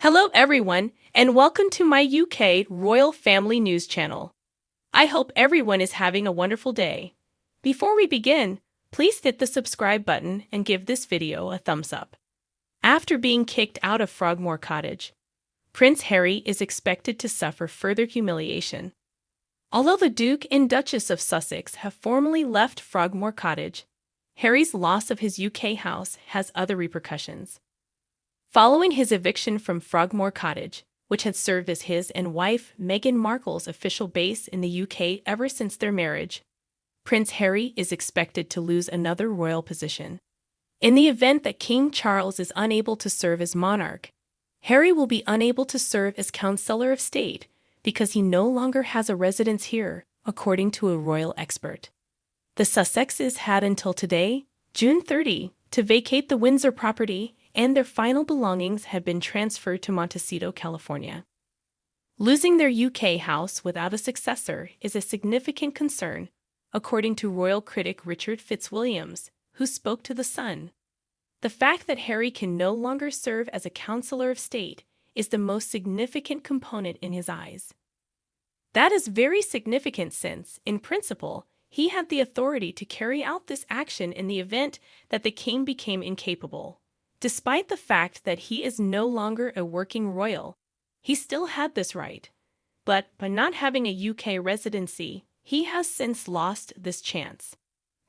Hello everyone, and welcome to my UK Royal Family News channel. I hope everyone is having a wonderful day. Before we begin, please hit the subscribe button and give this video a thumbs up. After being kicked out of Frogmore Cottage, Prince Harry is expected to suffer further humiliation. Although the Duke and Duchess of Sussex have formally left Frogmore Cottage, Harry's loss of his UK house has other repercussions. Following his eviction from Frogmore Cottage, which had served as his and wife Meghan Markle's official base in the UK ever since their marriage, Prince Harry is expected to lose another royal position. In the event that King Charles is unable to serve as monarch, Harry will be unable to serve as Counselor of State because he no longer has a residence here, according to a royal expert. The Sussexes had until today, June 30, to vacate the Windsor property, and their final belongings had been transferred to Montecito, California. Losing their UK house without a successor is a significant concern, according to royal critic Richard Fitzwilliams, who spoke to The Sun. The fact that Harry can no longer serve as a Counselor of State is the most significant component in his eyes. That is very significant since, in principle, he had the authority to carry out this action in the event that the king became incapable. Despite the fact that he is no longer a working royal, he still had this right. But by not having a UK residency, he has since lost this chance.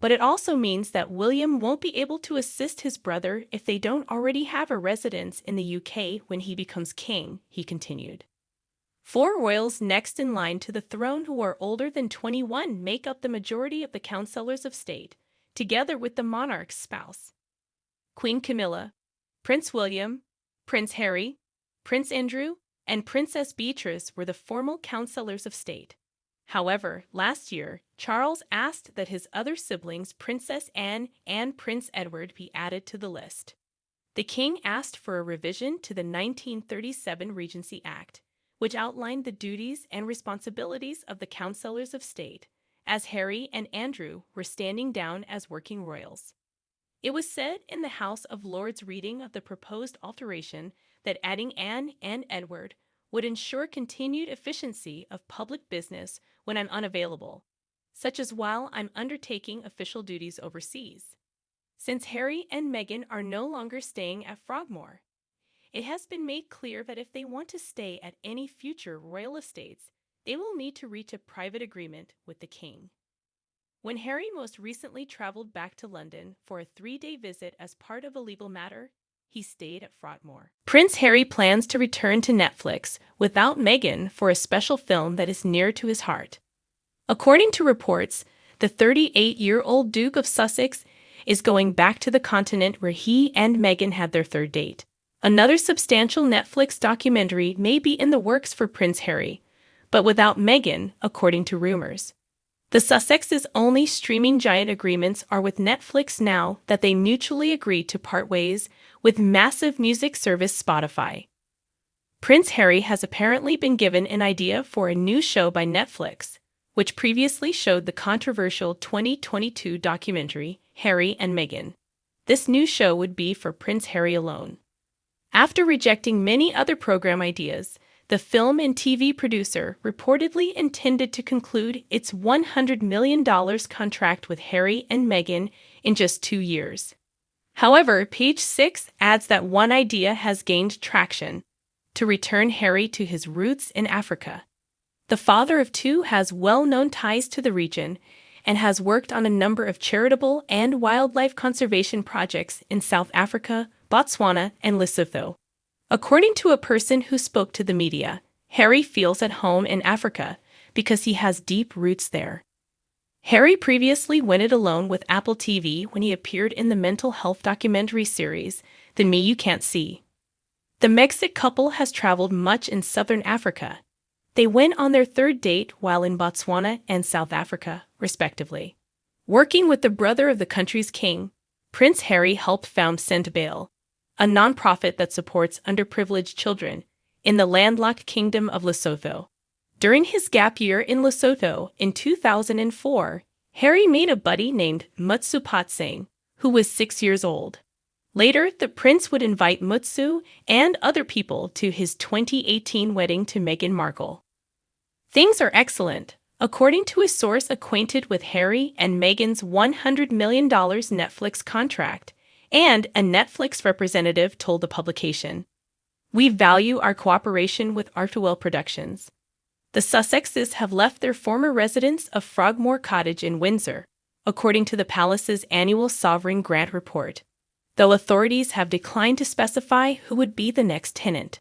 But it also means that William won't be able to assist his brother if they don't already have a residence in the UK when he becomes king, he continued. 4 royals next in line to the throne who are older than 21 make up the majority of the Counselors of State, together with the monarch's spouse. Queen Camilla, Prince William, Prince Harry, Prince Andrew, and Princess Beatrice were the formal Counselors of State. However, last year, Charles asked that his other siblings, Princess Anne and Prince Edward, be added to the list. The king asked for a revision to the 1937 Regency Act, which outlined the duties and responsibilities of the Counselors of State, as Harry and Andrew were standing down as working royals. It was said in the House of Lords reading of the proposed alteration that adding Anne and Edward would ensure continued efficiency of public business when I'm unavailable, such as while I'm undertaking official duties overseas. Since Harry and Meghan are no longer staying at Frogmore, it has been made clear that if they want to stay at any future royal estates, they will need to reach a private agreement with the king. When Harry most recently traveled back to London for a 3-day visit as part of a legal matter, he stayed at Frogmore. Prince Harry plans to return to Netflix without Meghan for a special film that is near to his heart. According to reports, the 38-year-old Duke of Sussex is going back to the continent where he and Meghan had their 3rd date. Another substantial Netflix documentary may be in the works for Prince Harry, but without Meghan, according to rumors. The Sussexes' only streaming giant agreements are with Netflix now that they mutually agreed to part ways with massive music service Spotify. Prince Harry has apparently been given an idea for a new show by Netflix, which previously showed the controversial 2022 documentary Harry and Meghan. This new show would be for Prince Harry alone. After rejecting many other program ideas, the film and TV producer reportedly intended to conclude its $100 million contract with Harry and Meghan in just 2 years. However, Page 6 adds that one idea has gained traction: to return Harry to his roots in Africa. The father of 2 has well-known ties to the region and has worked on a number of charitable and wildlife conservation projects in South Africa, Botswana, and Lesotho. According to a person who spoke to the media, Harry feels at home in Africa because he has deep roots there. Harry previously went it alone with Apple TV when he appeared in the mental health documentary series, The Me You Can't See. The Mexican couple has traveled much in southern Africa. They went on their 3rd date while in Botswana and South Africa, respectively. Working with the brother of the country's king, Prince Harry helped found Send Bail, a nonprofit that supports underprivileged children in the landlocked kingdom of Lesotho. During his gap year in Lesotho in 2004, Harry made a buddy named Mutsupatsing, who was 6 years old. Later, the prince would invite Mutsu and other people to his 2018 wedding to Meghan Markle. Things are excellent, according to a source acquainted with Harry and Meghan's $100 million Netflix contract, and a Netflix representative told the publication. We value our cooperation with Artwell Productions. The Sussexes have left their former residence of Frogmore Cottage in Windsor, according to the palace's annual Sovereign Grant Report, though authorities have declined to specify who would be the next tenant.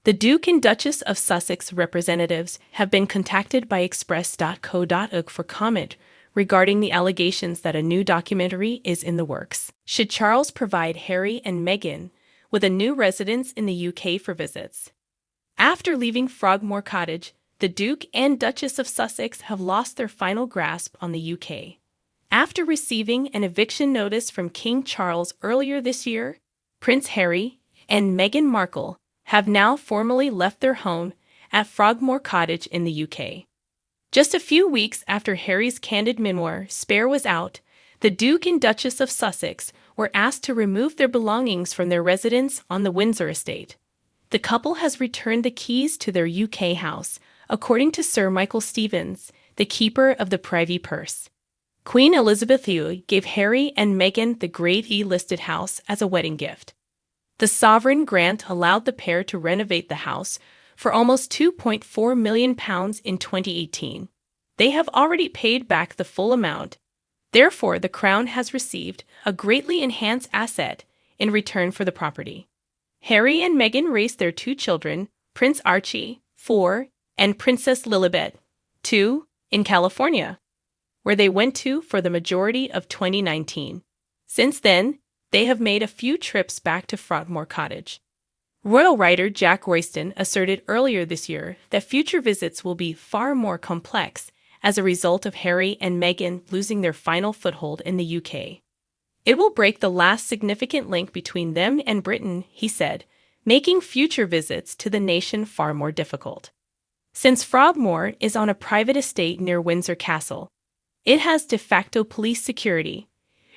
The Duke and Duchess of Sussex representatives have been contacted by Express.co.uk for comment regarding the allegations that a new documentary is in the works. Should Charles provide Harry and Meghan with a new residence in the UK for visits? After leaving Frogmore Cottage, the Duke and Duchess of Sussex have lost their final grasp on the UK. After receiving an eviction notice from King Charles earlier this year, Prince Harry and Meghan Markle have now formally left their home at Frogmore Cottage in the UK. Just a few weeks after Harry's candid memoir, Spare, was out, the Duke and Duchess of Sussex were asked to remove their belongings from their residence on the Windsor estate. The couple has returned the keys to their UK house, according to Sir Michael Stevens, the keeper of the Privy Purse. Queen Elizabeth II gave Harry and Meghan the Grade E listed house as a wedding gift. The sovereign grant allowed the pair to renovate the house for almost £2.4 million in 2018. They have already paid back the full amount. Therefore, the Crown has received a greatly enhanced asset in return for the property. Harry and Meghan raised their two children, Prince Archie, 4, and Princess Lilibet, 2, in California, where they went to for the majority of 2019. Since then, they have made a few trips back to Frogmore Cottage. Royal writer Jack Royston asserted earlier this year that future visits will be far more complex as a result of Harry and Meghan losing their final foothold in the UK. It will break the last significant link between them and Britain, he said, making future visits to the nation far more difficult. Since Frogmore is on a private estate near Windsor Castle, it has de facto police security,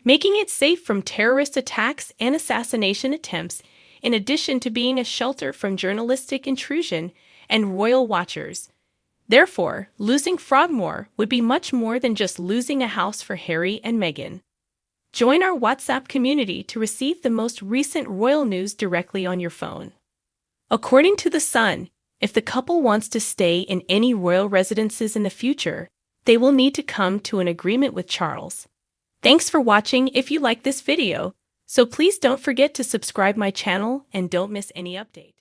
making it safe from terrorist attacks and assassination attempts, in addition to being a shelter from journalistic intrusion and royal watchers. Therefore, losing Frogmore would be much more than just losing a house for Harry and Meghan. Join our WhatsApp community to receive the most recent royal news directly on your phone. According to The Sun, if the couple wants to stay in any royal residences in the future, they will need to come to an agreement with Charles. Thanks for watching. If you like this video, so please don't forget to subscribe my channel and don't miss any update.